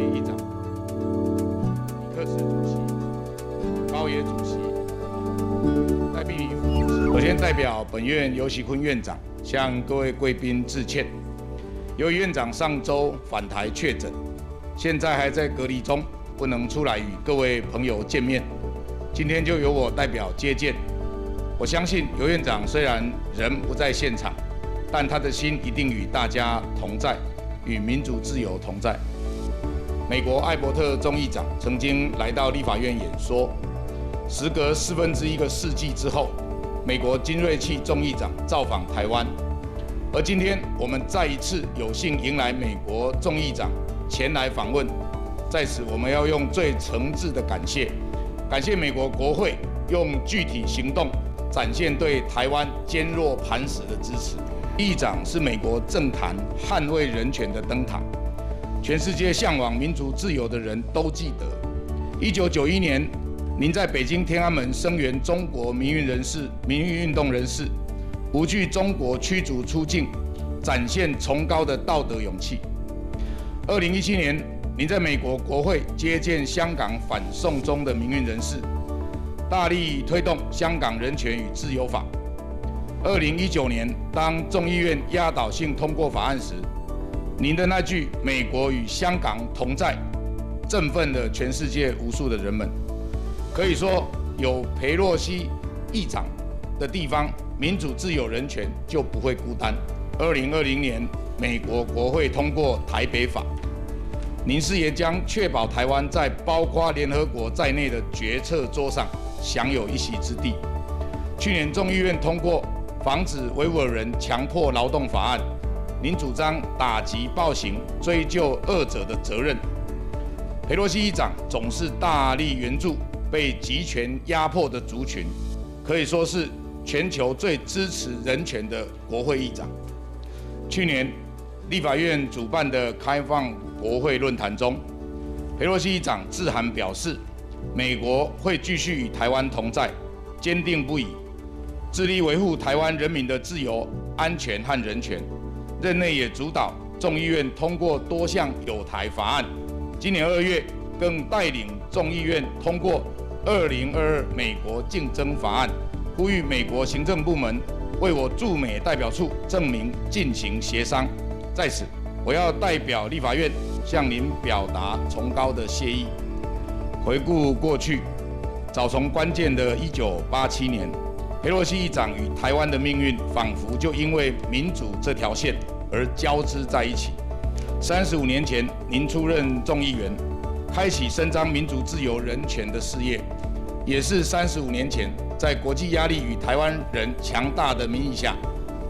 议长、李克石主席、高野主席、戴碧宇副主席，首先代表本院游锡堃院长向各位贵宾致歉。由于院长上周返台确诊，现在还在隔离中，不能出来与各位朋友见面。今天就由我代表接见。我相信游院长虽然人不在现场，但他的心一定与大家同在，与民主自由同在。美国艾伯特众议长曾经来到立法院演说，时隔1/4个世纪之后，美国金瑞气众议长造访台湾，而今天我们再一次有幸迎来美国众议长前来访问，在此我们要用最诚挚的感谢美国国会用具体行动展现对台湾坚若磐石的支持。议长是美国政坛捍卫人权的灯塔，全世界向往民主自由的人都记得，1991年您在北京天安门声援中国民运运动人士，无惧中国驱逐出境，展现崇高的道德勇气。2017年，您在美国国会接见香港反送中的民运人士，大力推动香港人权与自由法。2019年，当众议院压倒性通过法案时，您的那句“美国与香港同在”，振奋了全世界无数的人们。可以说，有裴洛西议长的地方，民主、自由、人权就不会孤单。2020年，美国国会通过台北法，您誓言将确保台湾在包括联合国在内的决策桌上享有一席之地。去年众议院通过防止维吾尔人强迫劳动法案，您主张打击暴行，追究恶者的责任。裴洛西议长总是大力援助被集权压迫的族群，可以说是全球最支持人权的国会议长。去年立法院主办的开放国会论坛中，裴洛西议长致函表示，美国会继续与台湾同在，坚定不移，致力维护台湾人民的自由、安全和人权。任内也主导众议院通过多项友台法案，今年2月更带领众议院通过2022美国竞争法案，呼吁美国行政部门为我驻美代表处证明进行协商。在此，我要代表立法院向您表达崇高的谢意。回顾过去，早从关键的1987年，裴洛西议长与台湾的命运仿佛就因为民主这条线而交织在一起。35年前，您出任众议员，开启伸张民主、自由、人权的事业，也是35年前，在国际压力与台湾人强大的民意下，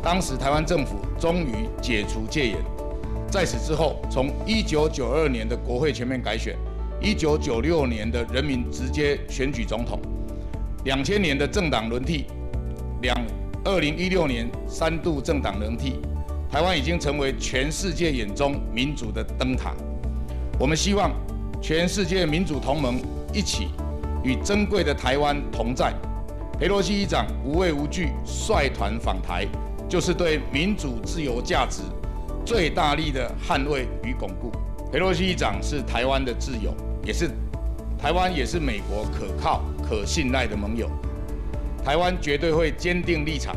当时台湾政府终于解除戒严。在此之后，从1992年的国会全面改选，1996年的人民直接选举总统，2000年的政党轮替，2016年3度政党轮替，台湾已经成为全世界眼中民主的灯塔。我们希望全世界民主同盟一起与珍贵的台湾同在。裴洛西议长无畏无惧率团访台，就是对民主自由价值最大力的捍卫与巩固。裴洛西议长是台湾的挚友，台湾也是美国可靠、可信赖的盟友。台湾绝对会坚定立场，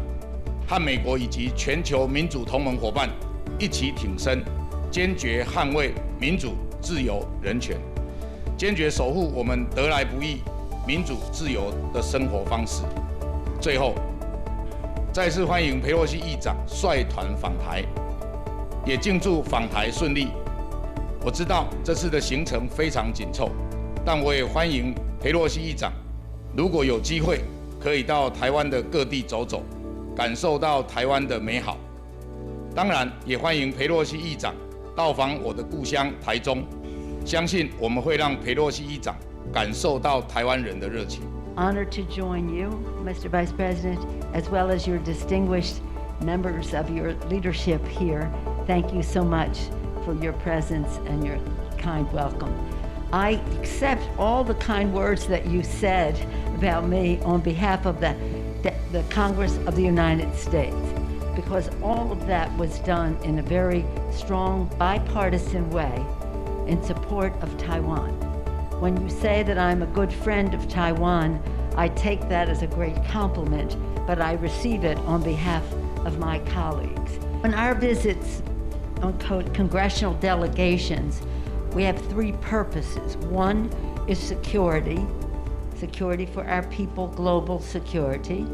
和美国以及全球民主同盟伙伴一起挺身，坚决捍卫民主、自由、人权，坚决守护我们得来不易民主自由的生活方式。最后，再次欢迎裴洛西议长率团访台，也敬祝访台顺利。我知道这次的行程非常紧凑，但我也欢迎裴洛西议长，如果有机会，可以到台湾的各地走走，感受到台湾的美好。当然，也欢迎裴洛西议长到访我的故乡台中，相信我们会让裴洛西议长感受到台湾人的热情。Honored to join you, Mr. Vice President, as well as your distinguished members of your leadership here. Thank you so much for your presence and your kind welcome. I accept all the kind words that you said about me on behalf of the Congress of the United States, because all of that was done in a very strong bipartisan way in support of Taiwan. When you say that I'm a good friend of Taiwan, I take that as a great compliment, but I receive it on behalf of my colleagues. On our visits on congressional delegations, we have three purposes. One is security for our people, global security.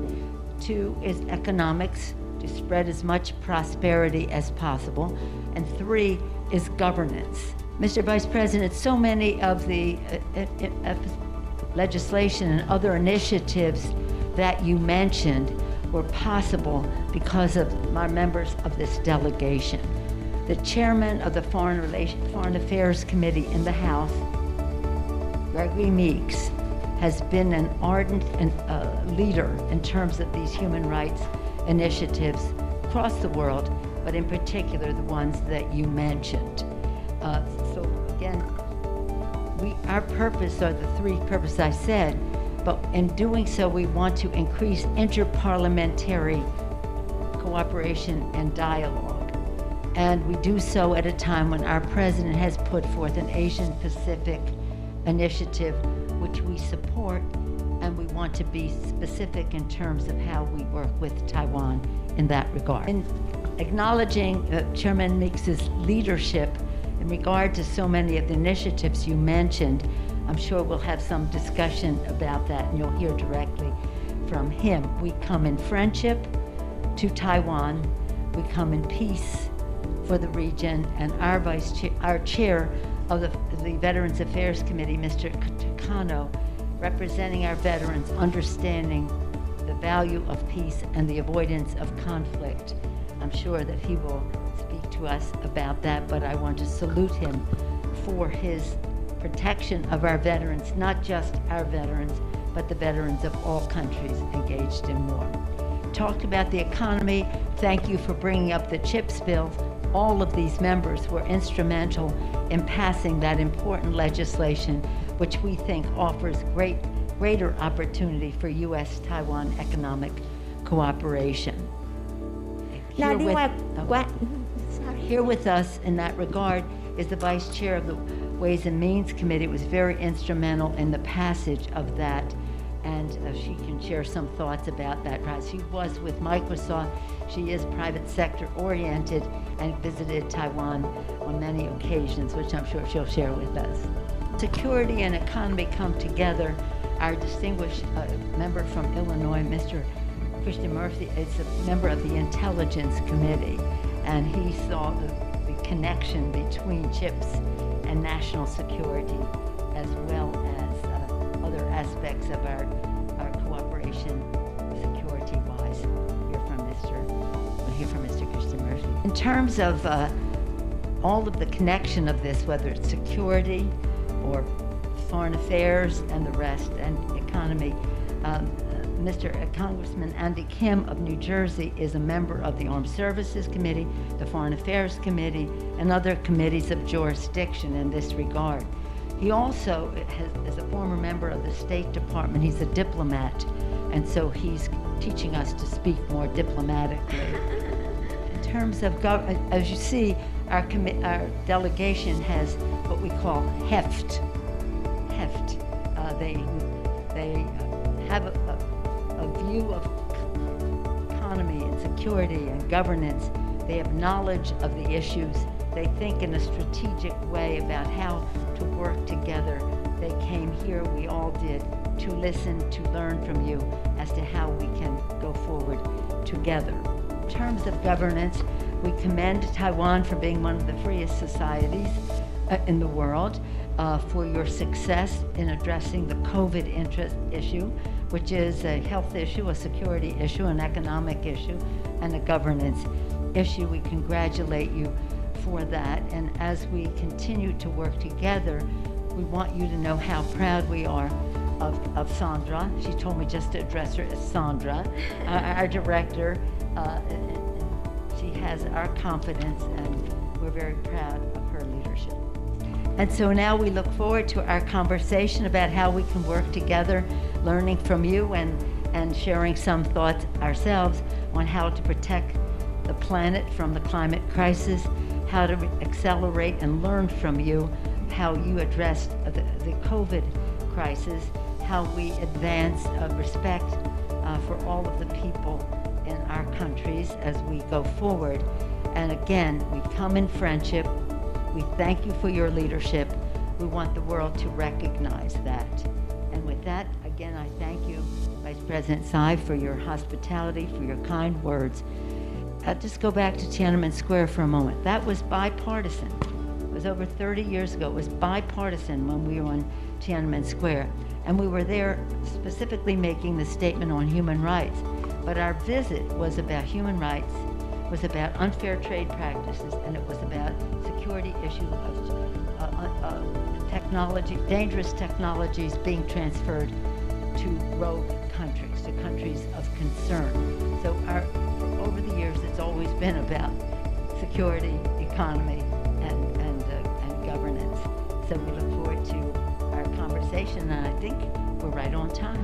Two is economics, to spread as much prosperity as possible. And three is governance. Mr. Vice President, so many of the legislation and other initiatives that you mentioned were possible because of my members of this delegation. The chairman of the Foreign Affairs Committee in the House, Gregory Meeks, has been an ardent leader in terms of these human rights initiatives across the world, but in particular the ones that you mentioned. So again, our purpose are the three purposes I said, but in doing so we want to increase interparliamentary cooperation and dialogue. And we do so at a time when our president has put forth an Asian Pacific initiative which we support, and we want to be specific in terms of how we work with Taiwan in that regard. In acknowledging Chairman Meeks's leadership in regard to so many of the initiatives you mentioned, I'm sure we'll have some discussion about that and you'll hear directly from him. We come in friendship to Taiwan, we come in peace for the region, and our chair of the Veterans Affairs Committee, Mr. Takano, representing our veterans, understanding the value of peace and the avoidance of conflict. I'm sure that he will speak to us about that, but I want to salute him for his protection of our veterans, not just our veterans, but the veterans of all countries engaged in war. Talked about the economy. Thank you for bringing up the CHIPS bill. All of these members were instrumental in passing that important legislation, which we think offers greater opportunity for U.S.-Taiwan economic cooperation. Here with us in that regard is the Vice Chair of the Ways and Means Committee. It was very instrumental in the passage of that, and she can share some thoughts about that. She was with Microsoft. She is private sector oriented and visited Taiwan on many occasions, which I'm sure she'll share with us. Security and economy come together. Our distinguished member from Illinois, Mr. Christian Murphy, is a member of the Intelligence Committee, and he saw the connection between CHIPS and national security, as well as other aspects of our cooperation security-wise. We'll hear from Mr. Christian Murphy. In terms of all of the connection of this, whether it's security or foreign affairs and the rest, and economy, Congressman Andy Kim of New Jersey is a member of the Armed Services Committee, the Foreign Affairs Committee, and other committees of jurisdiction in this regard. He also is a former member of the State Department. He's a diplomat, and so he's teaching us to speak more diplomatically. In terms of, as you see, our delegation has what we call heft. They have a view of economy and security and governance. They have knowledge of the issues. They think in a strategic way about how to work together. They came here, we all did, to listen, to learn from you as to how we can go forward together. In terms of governance, we commend Taiwan for being one of the freest societies in the world, for your success in addressing the COVID issue, which is a health issue, a security issue, an economic issue, and a governance issue. We congratulate you for that. And as we continue to work together, we want you to know how proud we are of Sandra. She told me just to address her as Sandra, our director. She has our confidence, and we're very proud of her leadership. And so now we look forward to our conversation about how we can work together, learning from you and sharing some thoughts ourselves on how to protect the planet from the climate crisis, how to accelerate and learn from you how you addressed the COVID crisis, how we advance respect for all of the people in our countries as we go forward. And again, we come in friendship. We thank you for your leadership. We want the world to recognize that. And with that, again, I thank you, Vice President Tsai, for your hospitality, for your kind words. I'll just go back to Tiananmen Square for a moment. That was bipartisan. It was over 30 years ago. It was bipartisan when we were on Tiananmen Square. And we were there specifically making the statement on human rights. But our visit was about human rights, was about unfair trade practices, and it was about security issues of technology, dangerous technologies being transferred to rogue countries, to countries of concern. So for over the years, it's always been about security, economy, and governance. So we look forward to our conversation, and I think we're right on time.